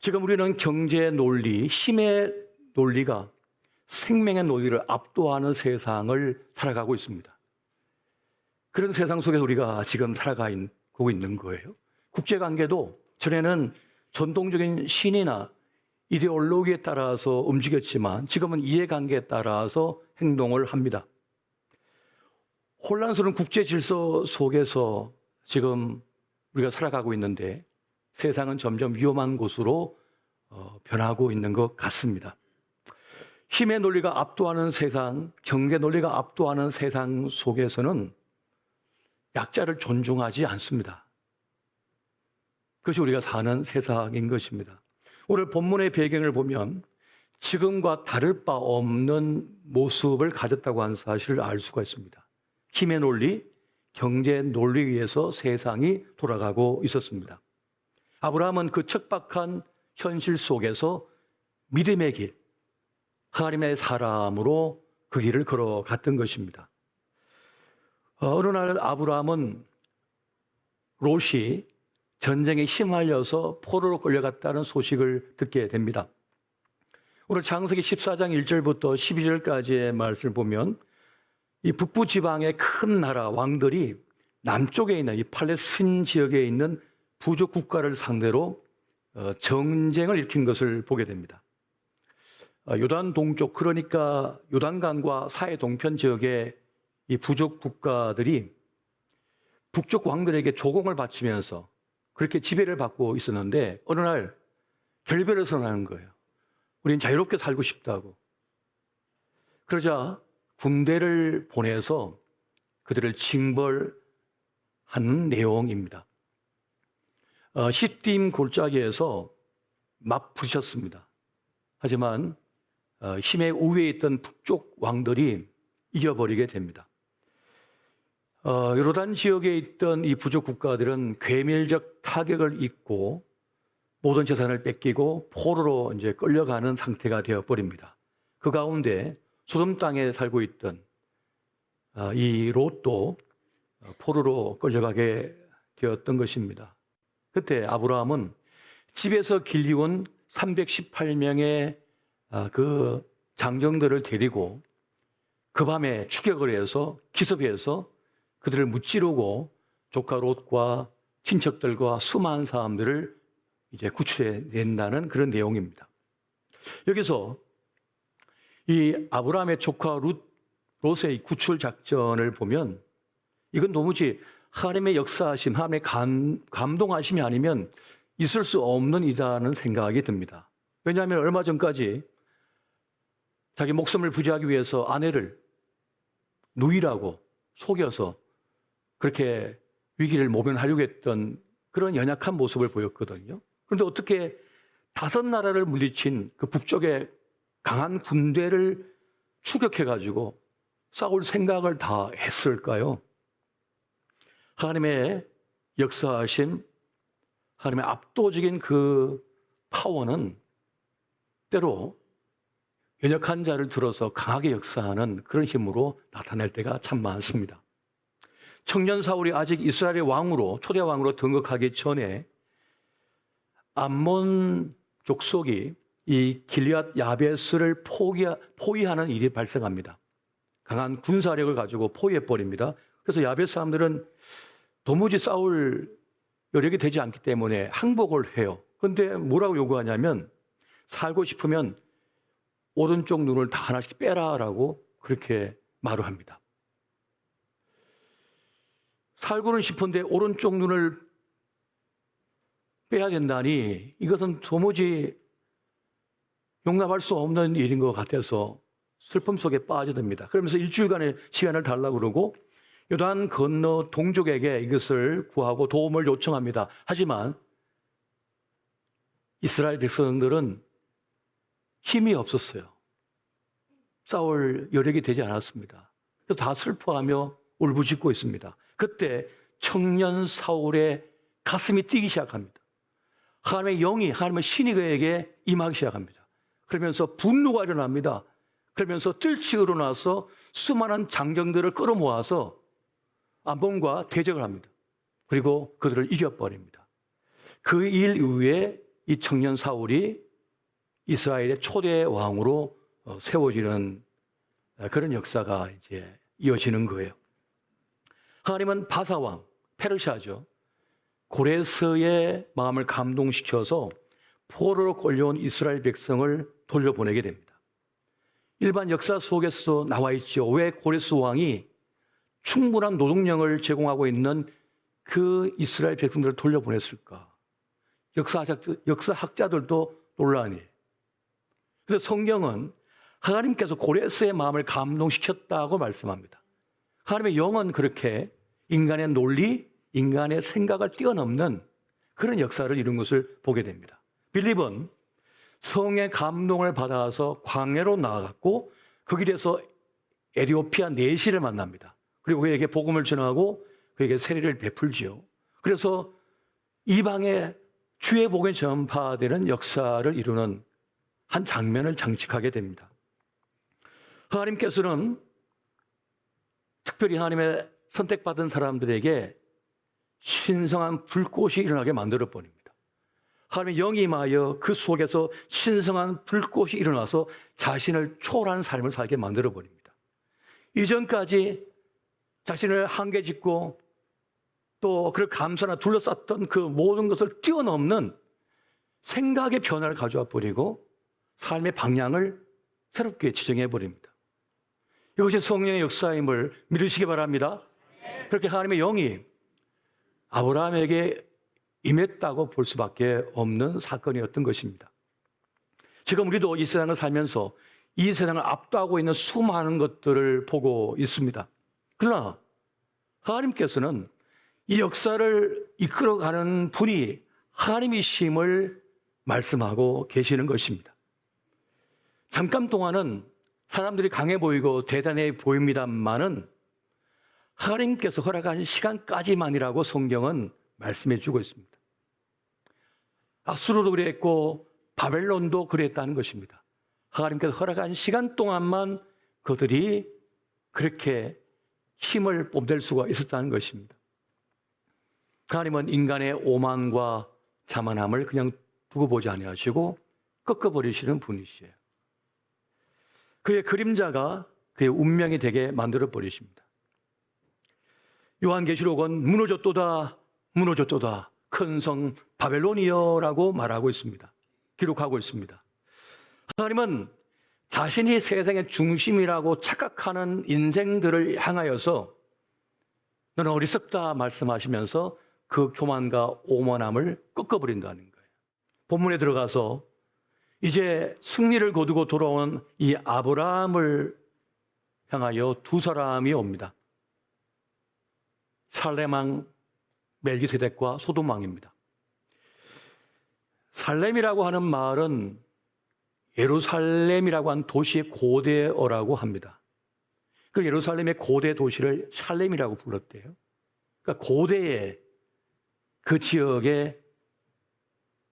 지금 우리는 경제 논리, 힘의 논리가 생명의 논리를 압도하는 세상을 살아가고 있습니다. 그런 세상 속에서 우리가 지금 살아가고 있는 거예요. 국제관계도 전에는 전통적인 신이나 이데올로기에 따라서 움직였지만 지금은 이해관계에 따라서 행동을 합니다. 혼란스러운 국제 질서 속에서 지금 우리가 살아가고 있는데 세상은 점점 위험한 곳으로 변하고 있는 것 같습니다. 힘의 논리가 압도하는 세상, 경제 논리가 압도하는 세상 속에서는 약자를 존중하지 않습니다. 그것이 우리가 사는 세상인 것입니다. 오늘 본문의 배경을 보면 지금과 다를 바 없는 모습을 가졌다고 하는 사실을 알 수가 있습니다. 힘의 논리, 경제 논리에 의해서 세상이 돌아가고 있었습니다. 아브라함은 그 척박한 현실 속에서 믿음의 길, 하나님의 사람으로 그 길을 걸어갔던 것입니다. 어느 날 아브라함은 롯이 전쟁에 휘말려서 포로로 끌려갔다는 소식을 듣게 됩니다. 오늘 창세기 14장 1절부터 12절까지의 말씀을 보면 이 북부 지방의 큰 나라 왕들이 남쪽에 있는 이 팔레스틴 지역에 있는 부족 국가를 상대로 전쟁을 일으킨 것을 보게 됩니다. 요단 동쪽, 그러니까 요단강과 사해 동편 지역의 이 부족 국가들이 북쪽 왕들에게 조공을 바치면서 그렇게 지배를 받고 있었는데 어느 날 결별을 선언하는 거예요. 우린 자유롭게 살고 싶다고. 그러자 군대를 보내서 그들을 징벌하는 내용입니다. 시딤 골짜기에서 맞부셨습니다. 하지만 힘의 우위에 있던 북쪽 왕들이 이겨버리게 됩니다. 요르단 지역에 있던 이 부족 국가들은 괴멸적 타격을 입고 모든 재산을 뺏기고 포로로 이제 끌려가는 상태가 되어버립니다. 그 가운데 소돔 땅에 살고 있던 이 롯도 포로로 끌려가게 되었던 것입니다. 그때 아브라함은 집에서 길리온 318명의 그 장정들을 데리고 그 밤에 추격을 해서 기습해서 그들을 무찌르고 조카 롯과 친척들과 수많은 사람들을 이제 구출해낸다는 그런 내용입니다. 여기서 이 아브라함의 조카 롯의 구출 작전을 보면 이건 도무지 하나님의 역사하심, 하나님의 감동하심이 아니면 있을 수 없는 일이라는 생각이 듭니다. 왜냐하면 얼마 전까지 자기 목숨을 부지하기 위해서 아내를 누이라고 속여서 그렇게 위기를 모면하려고 했던 그런 연약한 모습을 보였거든요. 그런데 어떻게 5나라를 물리친 그 북쪽의 강한 군대를 추격해가지고 싸울 생각을 다 했을까요? 하나님의 역사하심, 하나님의 압도적인 그 파워는 때로 연약한 자를 들어서 강하게 역사하는 그런 힘으로 나타날 때가 참 많습니다. 청년 사울이 아직 이스라엘의 왕으로, 초대 왕으로 등극하기 전에 암몬 족속이 이 길리앗 야베스를 포위하는 일이 발생합니다. 강한 군사력을 가지고 포위해버립니다. 그래서 야베스 사람들은 도무지 싸울 여력이 되지 않기 때문에 항복을 해요. 그런데 뭐라고 요구하냐면 살고 싶으면 오른쪽 눈을 다 하나씩 빼라라고 그렇게 말을 합니다. 살고는 싶은데 오른쪽 눈을 빼야 된다니 이것은 도무지 용납할 수 없는 일인 것 같아서 슬픔 속에 빠져듭니다. 그러면서 일주일간의 시간을 달라고 그러고 요단 건너 동족에게 이것을 구하고 도움을 요청합니다. 하지만 이스라엘 백성들은 힘이 없었어요. 싸울 여력이 되지 않았습니다. 그래서 다 슬퍼하며 울부짖고 있습니다. 그때 청년 사울의 가슴이 뛰기 시작합니다. 하나님의 영이, 하나님의 신이 그에게 임하기 시작합니다. 그러면서 분노가 일어납니다. 그러면서 뜰치고 일어나서 수많은 장정들을 끌어모아서 암몬과 대적을 합니다. 그리고 그들을 이겨버립니다. 그 일 이후에 이 청년 사울이 이스라엘의 초대 왕으로 세워지는 그런 역사가 이제 이어지는 거예요. 하나님은 바사왕, 페르시아죠. 고레스의 마음을 감동시켜서 포로로 끌려온 이스라엘 백성을 돌려보내게 됩니다. 일반 역사 속에서도 나와 있죠. 왜 고레스 왕이 충분한 노동력을 제공하고 있는 그 이스라엘 백성들을 돌려보냈을까? 역사학자들도 논란이에요. 그래서 성경은 하나님께서 고레스의 마음을 감동시켰다고 말씀합니다. 하나님의 영은 그렇게 인간의 논리, 인간의 생각을 뛰어넘는 그런 역사를 이룬 것을 보게 됩니다. 빌립은 성의 감동을 받아서 광야로 나아갔고 그 길에서 에티오피아 내시를 만납니다. 그리고 그에게 복음을 전하고 그에게 세례를 베풀지요. 그래서 이방의 주의 복음이 전파되는 역사를 이루는 한 장면을 장식하게 됩니다. 하나님께서는 특별히 하나님의 선택받은 사람들에게 신성한 불꽃이 일어나게 만들어 버립니다. 하나님의 영이 임하여 그 속에서 신성한 불꽃이 일어나서 자신을 초월하는 삶을 살게 만들어 버립니다. 이전까지 자신을 한계 짓고 또 그 감사나 둘러쌌던 그 모든 것을 뛰어넘는 생각의 변화를 가져와 버리고 삶의 방향을 새롭게 지정해 버립니다. 이것이 성령의 역사임을 믿으시기 바랍니다. 그렇게 하나님의 영이 아브라함에게 임했다고 볼 수밖에 없는 사건이었던 것입니다. 지금 우리도 이 세상을 살면서 이 세상을 압도하고 있는 수많은 것들을 보고 있습니다. 그러나 하나님께서는 이 역사를 이끌어가는 분이 하나님이심을 말씀하고 계시는 것입니다. 잠깐 동안은 사람들이 강해 보이고 대단해 보입니다만은 하나님께서 허락한 시간까지만이라고 성경은 말씀해 주고 있습니다. 아수르도 그랬고 바벨론도 그랬다는 것입니다. 하나님께서 허락한 시간 동안만 그들이 그렇게 힘을 뽐낼 수가 있었다는 것입니다. 하나님은 인간의 오만과 자만함을 그냥 두고 보지 아니하시고 꺾어버리시는 분이시에요. 그의 그림자가 그의 운명이 되게 만들어 버리십니다. 요한계시록은 무너졌도다 무너졌도다 큰 성 바벨론이여라고 말하고 있습니다. 기록하고 있습니다. 하나님은 자신이 세상의 중심이라고 착각하는 인생들을 향하여서 너는 어리석다 말씀하시면서 그 교만과 오만함을 꺾어버린다는 거예요. 본문에 들어가서 이제 승리를 거두고 돌아온 이 아브라함을 향하여 두 사람이 옵니다. 살렘왕 멜기세덱과 소돔왕입니다. 살렘이라고 하는 말은 예루살렘이라고 한 도시의 고대어라고 합니다. 그 예루살렘의 고대 도시를 살렘이라고 불렀대요. 그러니까 고대의 그 지역의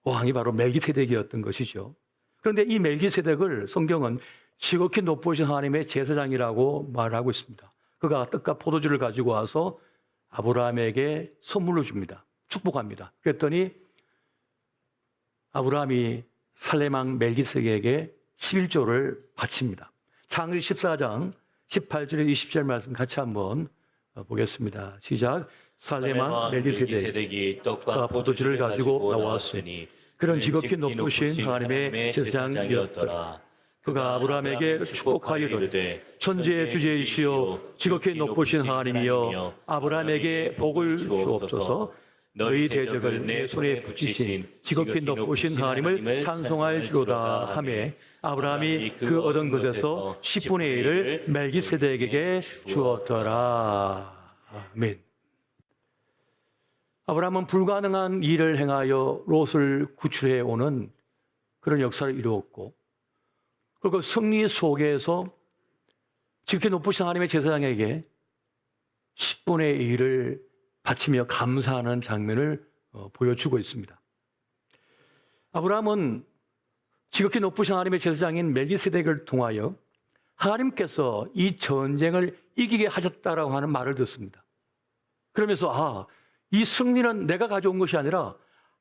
왕이 바로 멜기세덱이었던 것이죠. 그런데 이 멜기세덱을 성경은 지극히 높으신 하나님의 제사장이라고 말하고 있습니다. 그가 떡과 포도주를 가지고 와서 아브라함에게 선물로 줍니다. 축복합니다. 그랬더니 아브라함이 살렘왕 멜기세덱에게 11조를 바칩니다. 창세기 14장 18절에 20절 말씀 같이 한번 보겠습니다. 시작. 살렘왕 멜기세덱이 떡과 포도주를 가지고 나왔으니 그런 지극히 높으신 하나님의 제사장이었더라. 그가 아브라함에게 축복하여 이르되 천지의 주제이시여 지극히 높으신 하나님이여 아브라함에게 복을 주옵소서. 너희 대적을 내 손에 붙이신 지극히 높으신 하나님을 찬송할지로다 하며 아브라함이 그 얻은 것에서 10분의 1을 멜기세덱에게 주었더라. 아멘. 아브라함은 불가능한 일을 행하여 롯을 구출해 오는 그런 역사를 이루었고, 그리고 승리 속에서 지극히 높으신 하나님의 제사장에게 10분의 1을 바치며 감사하는 장면을 보여주고 있습니다. 아브라함은 지극히 높으신 하나님의 제사장인 멜기세덱을 통하여 하나님께서 이 전쟁을 이기게 하셨다라고 하는 말을 듣습니다. 그러면서 이 승리는 내가 가져온 것이 아니라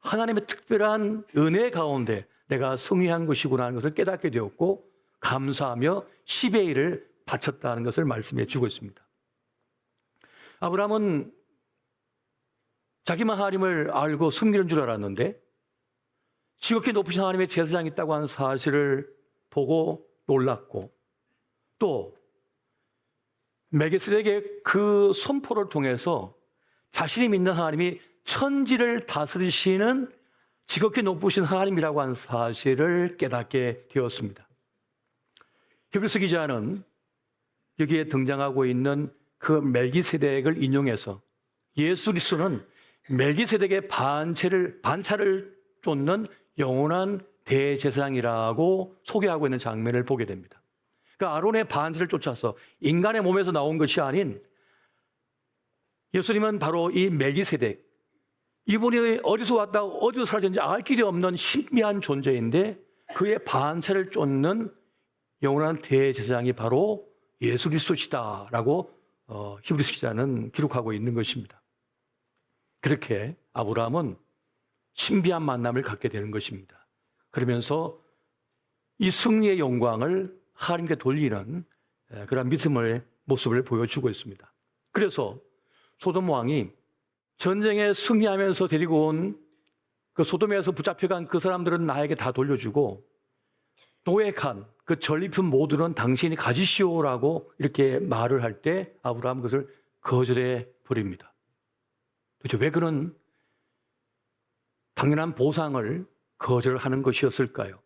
하나님의 특별한 은혜 가운데 내가 승리한 것이구나 하는 것을 깨닫게 되었고 감사하며 10의 1을 바쳤다는 것을 말씀해 주고 있습니다. 아브라함은 자기만 하나님을 알고 섬기는 줄 알았는데 지극히 높으신 하나님의 제사장이 있다고 하는 사실을 보고 놀랐고 또 멜기세덱의 그 선포를 통해서 자신이 믿는 하나님이 천지를 다스리시는 지극히 높으신 하나님이라고 하는 사실을 깨닫게 되었습니다. 히브리서 기자는 여기에 등장하고 있는 그 멜기세덱을 인용해서 예수 그리스도는 멜기세덱의 반차를 쫓는 영원한 대제사장이라고 소개하고 있는 장면을 보게 됩니다. 그러니까 아론의 반차를 쫓아서 인간의 몸에서 나온 것이 아닌 예수님은 바로 이 멜기세덱, 이분이 어디서 왔다 어디서 사라졌는지 알 길이 없는 신비한 존재인데 그의 반차를 쫓는 영원한 대제사장이 바로 예수 그리스도시다라고 히브리서 기자는 기록하고 있는 것입니다. 그렇게 아브라함은 신비한 만남을 갖게 되는 것입니다. 그러면서 이 승리의 영광을 하나님께 돌리는 그런 믿음의 모습을 보여주고 있습니다. 그래서 소돔 왕이 전쟁에 승리하면서 데리고 온 그 소돔에서 붙잡혀간 그 사람들은 나에게 다 돌려주고 노획한 그 전리품 모두는 당신이 가지시오라고 이렇게 말을 할 때 아브라함은 그것을 거절해 버립니다. 도대체 왜 그런 당연한 보상을 거절하는 것이었을까요?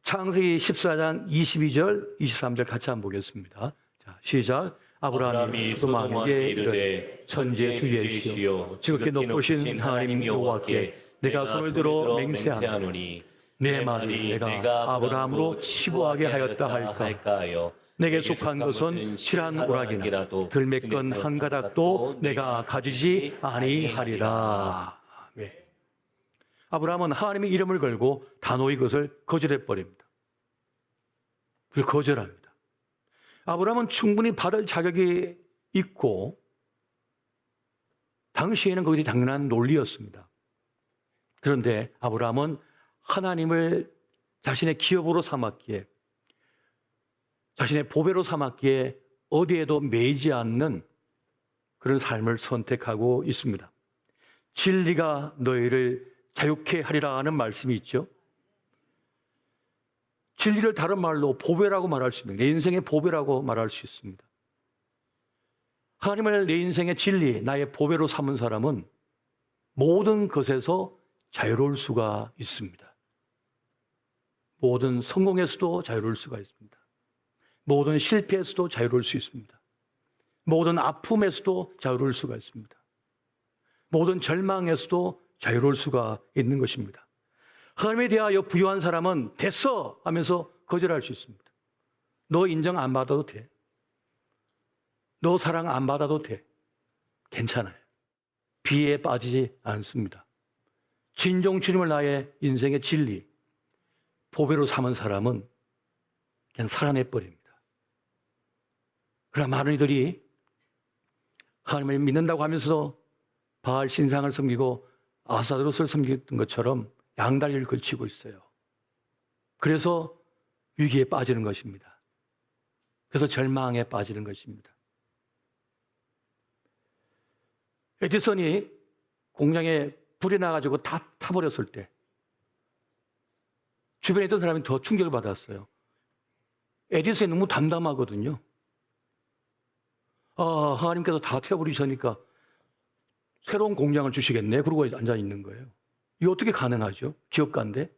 창세기 14장 22절, 23절 같이 한번 보겠습니다. 자, 시작. 아브라함이 소돔에게 이르되 천지의 주이시여 지극히 높으신 하나님 여호와께 내가 손을 들어 맹세하노니 내 말이 내가 아브라함으로 치부하게 하였다 할까? 내게 속한 것은 실한 오락이나 들매끈 한 가닥도 내가 가지지 아니하리라. 네. 아브라함은 하나님의 이름을 걸고 단호히 그것을 거절해 버립니다. 그걸 거절합니다. 아브라함은 충분히 받을 자격이 있고 당시에는 그것이 당연한 논리였습니다. 그런데 아브라함은 하나님을 자신의 기업으로 삼았기에 자신의 보배로 삼았기에 어디에도 매이지 않는 그런 삶을 선택하고 있습니다. 진리가 너희를 자유케 하리라 하는 말씀이 있죠. 진리를 다른 말로 보배라고 말할 수 있습니다. 내 인생의 보배라고 말할 수 있습니다. 하나님을 내 인생의 진리, 나의 보배로 삼은 사람은 모든 것에서 자유로울 수가 있습니다. 모든 성공에서도 자유로울 수가 있습니다. 모든 실패에서도 자유로울 수 있습니다. 모든 아픔에서도 자유로울 수가 있습니다. 모든 절망에서도 자유로울 수가 있는 것입니다. 하나님에 대하여 부유한 사람은 됐어 하면서 거절할 수 있습니다. 너 인정 안 받아도 돼. 너 사랑 안 받아도 돼. 괜찮아요. 비에 빠지지 않습니다. 진정 주님을 나의 인생의 진리, 보배로 삼은 사람은 그냥 살아내버립니다. 그러나 많은 이들이 하나님을 믿는다고 하면서 바알 신상을 섬기고 아스타로스를 섬기던 것처럼 양다리를 걸치고 있어요. 그래서 위기에 빠지는 것입니다. 그래서 절망에 빠지는 것입니다. 에디슨이 공장에 불이 나가지고 다 타버렸을 때 주변에 있던 사람이 더 충격을 받았어요. 에디슨이 너무 담담하거든요. 하나님께서 다 태워버리시니까 새로운 공장을 주시겠네. 그러고 앉아 있는 거예요. 이게 어떻게 가능하죠? 기업가인데?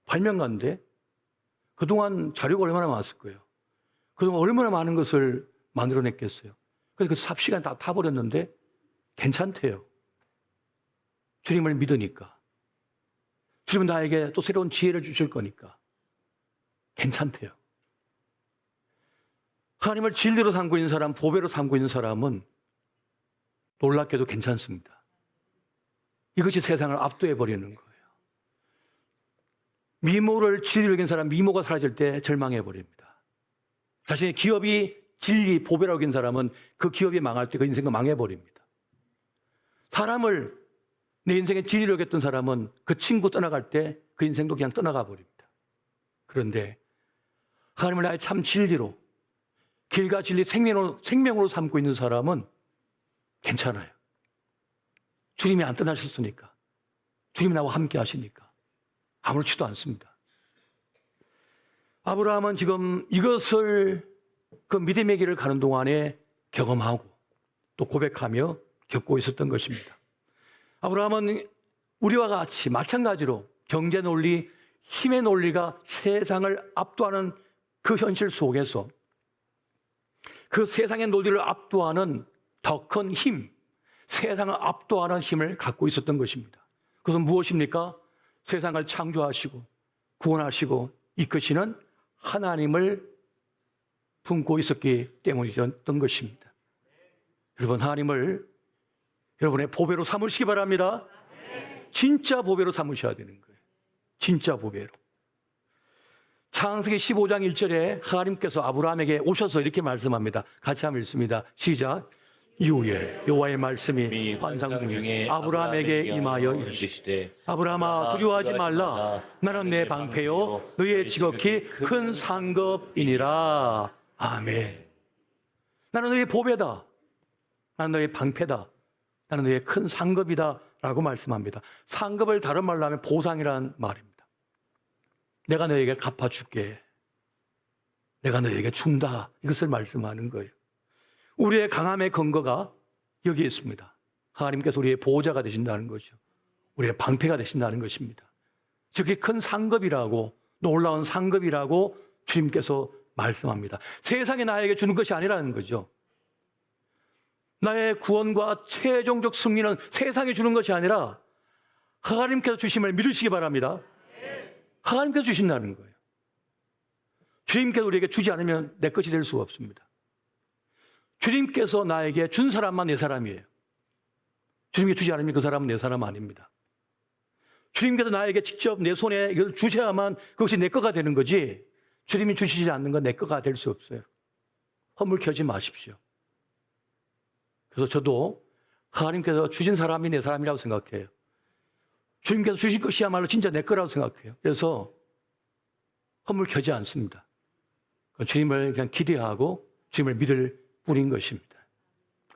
발명가인데? 그동안 자료가 얼마나 많았을 거예요. 그동안 얼마나 많은 것을 만들어냈겠어요. 그래서 그 삽시간 다 타버렸는데 괜찮대요. 주님을 믿으니까. 주님은 나에게 또 새로운 지혜를 주실 거니까. 괜찮대요. 하나님을 진리로 삼고 있는 사람, 보배로 삼고 있는 사람은 놀랍게도 괜찮습니다. 이것이 세상을 압도해버리는 거예요. 미모를 진리로 여긴 사람, 미모가 사라질 때 절망해버립니다. 자신의 기업이 진리, 보배라고 여긴 사람은 그 기업이 망할 때 그 인생도 망해버립니다. 사람을 내 인생의 진리로 여겼던 사람은 그 친구 떠나갈 때 그 인생도 그냥 떠나가 버립니다. 그런데 하나님을 나의 참 진리로, 길과 진리 생명으로 삼고 있는 사람은 괜찮아요. 주님이 안 떠나셨으니까, 주님이 나와 함께 하시니까 아무렇지도 않습니다. 아브라함은 지금 이것을 그 믿음의 길을 가는 동안에 경험하고 또 고백하며 겪고 있었던 것입니다. 아브라함은 우리와 같이 마찬가지로 경제 논리, 힘의 논리가 세상을 압도하는 그 현실 속에서 그 세상의 논리를 압도하는 더 큰 힘, 세상을 압도하는 힘을 갖고 있었던 것입니다. 그것은 무엇입니까? 세상을 창조하시고 구원하시고 이끄시는 하나님을 품고 있었기 때문이었던 것입니다. 여러분, 하나님을 여러분의 보배로 삼으시기 바랍니다. 진짜 보배로 삼으셔야 되는 거예요. 진짜 보배로. 창세기 15장 1절에 하나님께서 아브라함에게 오셔서 이렇게 말씀합니다. 같이 한번 읽습니다. 시작. 이후에 여호와의 말씀이 환상 중에 아브라함에게 임하여 이르시되 아브라함아 두려워하지 말라. 나는 내 방패요 너희의 지극히 큰 상급이니라. 아멘. 나는 너희의 보배다. 나는 너희의 방패다. 나는 너희의 큰 상급이다 라고 말씀합니다. 상급을 다른 말로 하면 보상이라는 말입니다. 내가 너에게 갚아줄게. 내가 너에게 준다. 이것을 말씀하는 거예요. 우리의 강함의 근거가 여기에 있습니다. 하나님께서 우리의 보호자가 되신다는 거죠. 우리의 방패가 되신다는 것입니다. 즉이 큰 상급이라고, 놀라운 상급이라고 주님께서 말씀합니다. 세상이 나에게 주는 것이 아니라는 거죠. 나의 구원과 최종적 승리는 세상이 주는 것이 아니라 하나님께서 주심을 믿으시기 바랍니다. 하나님께서 주신다는 거예요. 주님께서 우리에게 주지 않으면 내 것이 될 수가 없습니다. 주님께서 나에게 준 사람만 내 사람이에요. 주님께 주지 않으면 그 사람은 내 사람 아닙니다. 주님께서 나에게 직접 내 손에 이걸 주셔야만 그것이 내 거가 되는 거지, 주님이 주시지 않는 건 내 거가 될 수 없어요. 허물 켜지 마십시오. 그래서 저도 하나님께서 주신 사람이 내 사람이라고 생각해요. 주님께서 주신 것이야말로 진짜 내 거라고 생각해요. 그래서 허물 켜지 않습니다. 주님을 그냥 기대하고 주님을 믿을 뿐인 것입니다.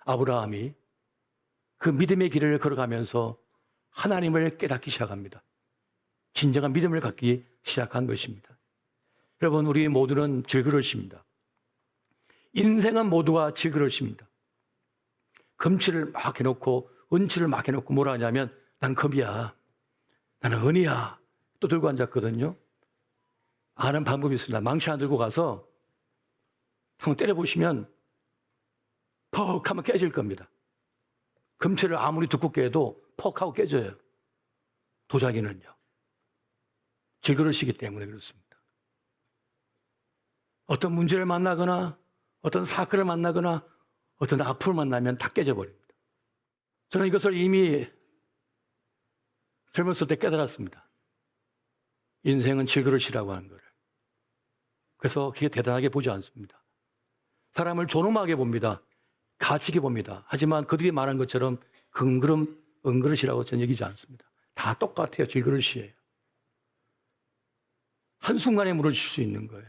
아브라함이 그 믿음의 길을 걸어가면서 하나님을 깨닫기 시작합니다. 진정한 믿음을 갖기 시작한 것입니다. 여러분, 우리 모두는 질그릇입니다. 인생은 모두가 질그릇입니다. 금치를 막 해놓고 은치를 막 해놓고 뭐라 하냐면 난 금이야, 나는 은이야 또 들고 앉았거든요. 아는 방법이 있습니다. 망치 하나 들고 가서 한번 때려보시면 퍽 하면 깨질 겁니다. 금치를 아무리 두껍게 해도 퍽 하고 깨져요. 도자기는요. 질그릇이기 때문에 그렇습니다. 어떤 문제를 만나거나 어떤 사건을 만나거나 어떤 악플을 만나면 다 깨져버립니다. 저는 이것을 이미 젊었을 때 깨달았습니다. 인생은 질그릇이라고 하는 거를. 그래서 그게 대단하게 보지 않습니다. 사람을 존엄하게 봅니다. 가치게 봅니다. 하지만 그들이 말한 것처럼 금그릇, 은그릇이라고 저는 여기지 않습니다. 다 똑같아요. 질그릇이에요. 한순간에 무너질 수 있는 거예요.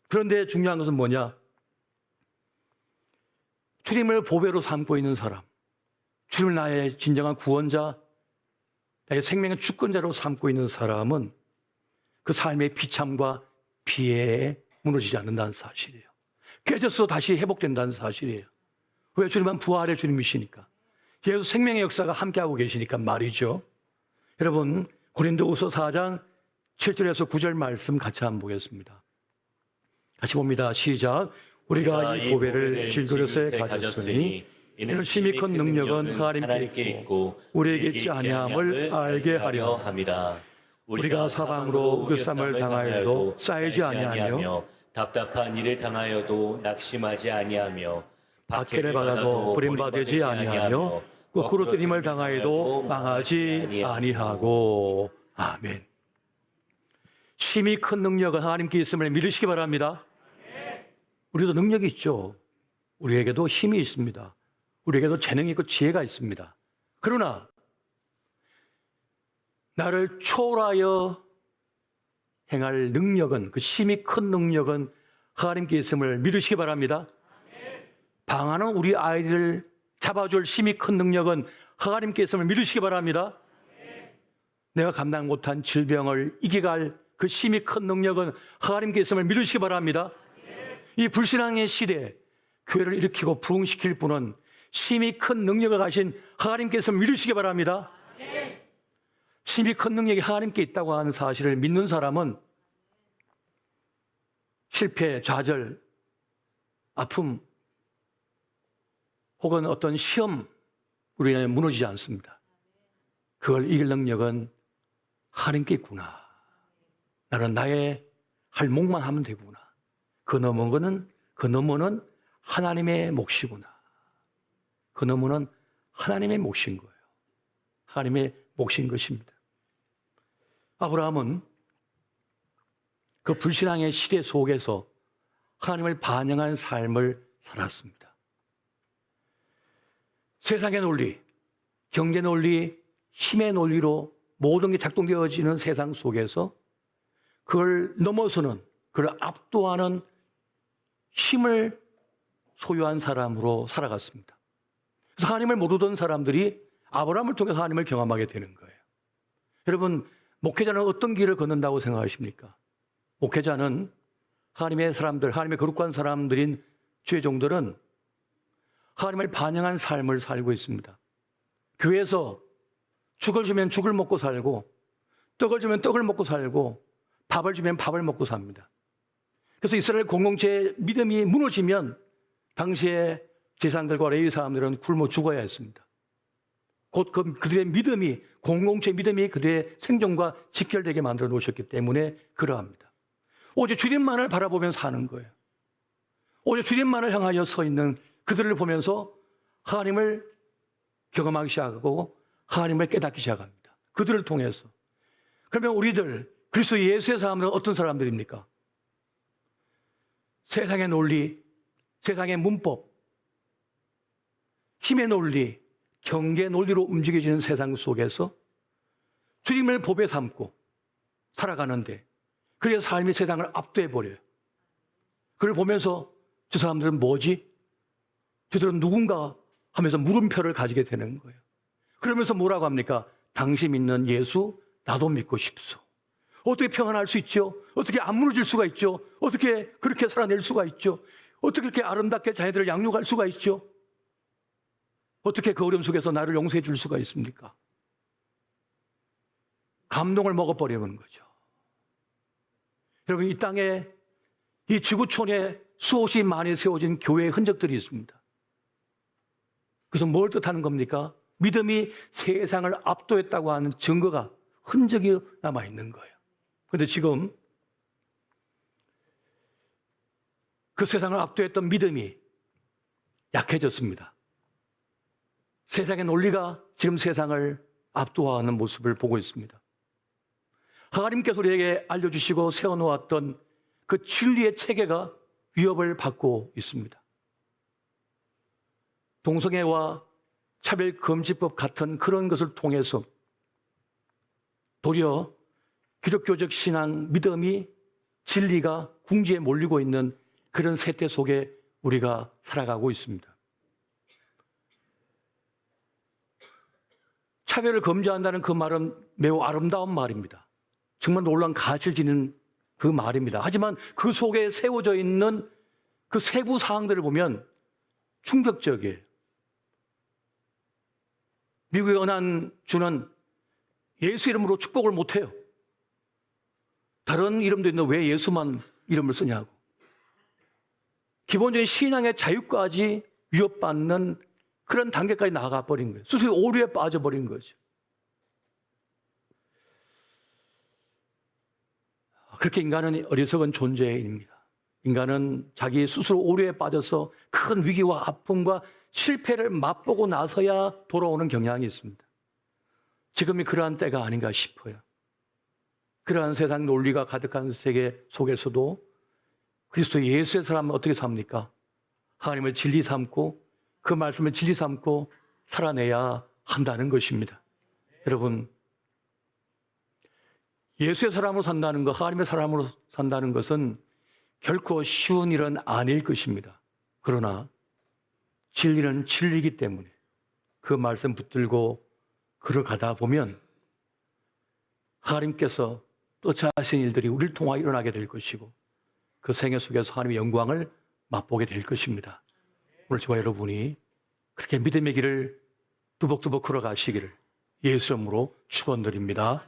그런데 중요한 것은 뭐냐? 주님을 보배로 삼고 있는 사람, 주님을 나의 진정한 구원자, 나의 생명의 주권자로 삼고 있는 사람은 그 삶의 비참과 피해에 무너지지 않는다는 사실이에요. 깨져서 다시 회복된다는 사실이에요. 왜? 주님은 부활의 주님이시니까. 예수 생명의 역사가 함께하고 계시니까 말이죠. 여러분, 고린도후서 4장 7절에서 9절 말씀 같이 한번 보겠습니다. 같이 봅니다. 시작. 우리가 이 보배를 질그릇에 가졌으니 이는 심히 큰 능력은 하나님께 있고 우리에게 있지 아니함을 알게 하려 함이라. 우리가 사방으로 우겨쌈을 당하여도 쌓이지 아니하며 답답한 일을 당하여도 낙심하지 아니하며 박해를 받아도 버림받지 아니하며 거꾸로 뜨림을 당하여도 망하지 아니하고. 아멘. 심히 큰 능력은 하나님께 있음을 믿으시기 바랍니다. 우리도 능력이 있죠. 우리에게도 힘이 있습니다. 우리에게도 재능이 있고 지혜가 있습니다. 그러나 나를 초월하여 행할 능력은, 그 힘이 큰 능력은 하나님께 있음을 믿으시기 바랍니다. 방하는 우리 아이들을 잡아줄 힘이 큰 능력은 하나님께 있음을 믿으시기 바랍니다. 내가 감당 못한 질병을 이겨갈 그 힘이 큰 능력은 하나님께 있음을 믿으시기 바랍니다. 이 불신앙의 시대에 교회를 일으키고 부흥시킬 분은 힘이 큰 능력을 가신 하나님께서 믿으시기 바랍니다. 힘이 큰 능력이 하나님께 있다고 하는 사실을 믿는 사람은 실패, 좌절, 아픔 혹은 어떤 시험으로 인해 무너지지 않습니다. 그걸 이길 능력은 하나님께 있구나. 나는 나의 할 몫만 하면 되구나. 그 너머는 하나님의 몫이구나. 그 너머는 하나님의 몫인 거예요. 하나님의 몫인 것입니다. 아브라함은 그 불신앙의 시대 속에서 하나님을 반영한 삶을 살았습니다. 세상의 논리, 경제 논리, 힘의 논리로 모든 게 작동되어지는 세상 속에서 그걸 넘어서는, 그걸 압도하는 힘을 소유한 사람으로 살아갔습니다. 그래서 하나님을 모르던 사람들이 아브라함을 통해서 하나님을 경험하게 되는 거예요. 여러분, 목회자는 어떤 길을 걷는다고 생각하십니까? 목회자는 하나님의 사람들, 하나님의 거룩한 사람들인 죄종들은 하나님을 반영한 삶을 살고 있습니다. 교회에서 죽을 주면 죽을 먹고 살고, 떡을 주면 떡을 먹고 살고, 밥을 주면 밥을 먹고 삽니다. 그래서 이스라엘 공동체의 믿음이 무너지면 당시에 제사장들과 레위 사람들은 굶어 죽어야 했습니다. 곧 그들의 믿음이, 공동체 믿음이 그들의 생존과 직결되게 만들어 놓으셨기 때문에 그러합니다. 오직 주님만을 바라보며 사는 거예요. 오직 주님만을 향하여 서 있는 그들을 보면서 하나님을 경험하기 시작하고 하나님을 깨닫기 시작합니다. 그들을 통해서. 그러면 우리들, 그리스도 예수의 사람들은 어떤 사람들입니까? 세상의 논리, 세상의 문법, 힘의 논리, 경계 논리로 움직여지는 세상 속에서 주님을 보배 삼고 살아가는데, 그래서 삶이 세상을 압도해버려요. 그걸 보면서 저 사람들은 뭐지? 저들은 누군가 하면서 물음표를 가지게 되는 거예요. 그러면서 뭐라고 합니까? 당신 믿는 예수 나도 믿고 싶소. 어떻게 평안할 수 있죠? 어떻게 안 무너질 수가 있죠? 어떻게 그렇게 살아낼 수가 있죠? 어떻게 그렇게 아름답게 자녀들을 양육할 수가 있죠? 어떻게 그 어려움 속에서 나를 용서해 줄 수가 있습니까? 감동을 먹어버리는 거죠. 여러분, 이 땅에, 이 지구촌에 수없이 많이 세워진 교회의 흔적들이 있습니다. 그래서 뭘 뜻하는 겁니까? 믿음이 세상을 압도했다고 하는 증거가, 흔적이 남아있는 거예요. 그런데 지금 그 세상을 압도했던 믿음이 약해졌습니다. 세상의 논리가 지금 세상을 압도하는 모습을 보고 있습니다. 하나님께서 우리에게 알려주시고 세워놓았던 그 진리의 체계가 위협을 받고 있습니다. 동성애와 차별금지법 같은 그런 것을 통해서 도리어 기독교적 신앙, 믿음이, 진리가 궁지에 몰리고 있는 그런 세태 속에 우리가 살아가고 있습니다. 차별을 금지한다는 그 말은 매우 아름다운 말입니다. 정말 놀라운 가치를 지닌 그 말입니다. 하지만 그 속에 세워져 있는 그 세부 사항들을 보면 충격적이에요. 미국의 어느 주는 예수 이름으로 축복을 못해요. 다른 이름도 있는데 왜 예수만 이름을 쓰냐고. 기본적인 신앙의 자유까지 위협받는 그런 단계까지 나아가 버린 거예요. 스스로 오류에 빠져버린 거죠. 그렇게 인간은 어리석은 존재입니다. 인간은 자기 스스로 오류에 빠져서 큰 위기와 아픔과 실패를 맛보고 나서야 돌아오는 경향이 있습니다. 지금이 그러한 때가 아닌가 싶어요. 그러한 세상 논리가 가득한 세계 속에서도 그리스도 예수의 사람은 어떻게 삽니까? 하나님을 진리 삼고 그 말씀을 진리 삼고 살아내야 한다는 것입니다. 여러분, 예수의 사람으로 산다는 것, 하나님의 사람으로 산다는 것은 결코 쉬운 일은 아닐 것입니다. 그러나 진리는 진리이기 때문에 그 말씀 붙들고 걸어가다 보면 하나님께서 뜻하신 일들이 우리를 통하여 일어나게 될 것이고 그 생애 속에서 하나님의 영광을 맛보게 될 것입니다. 오늘 저와 여러분이 그렇게 믿음의 길을 뚜벅뚜벅 걸어가시기를 예수 이름으로 축원드립니다.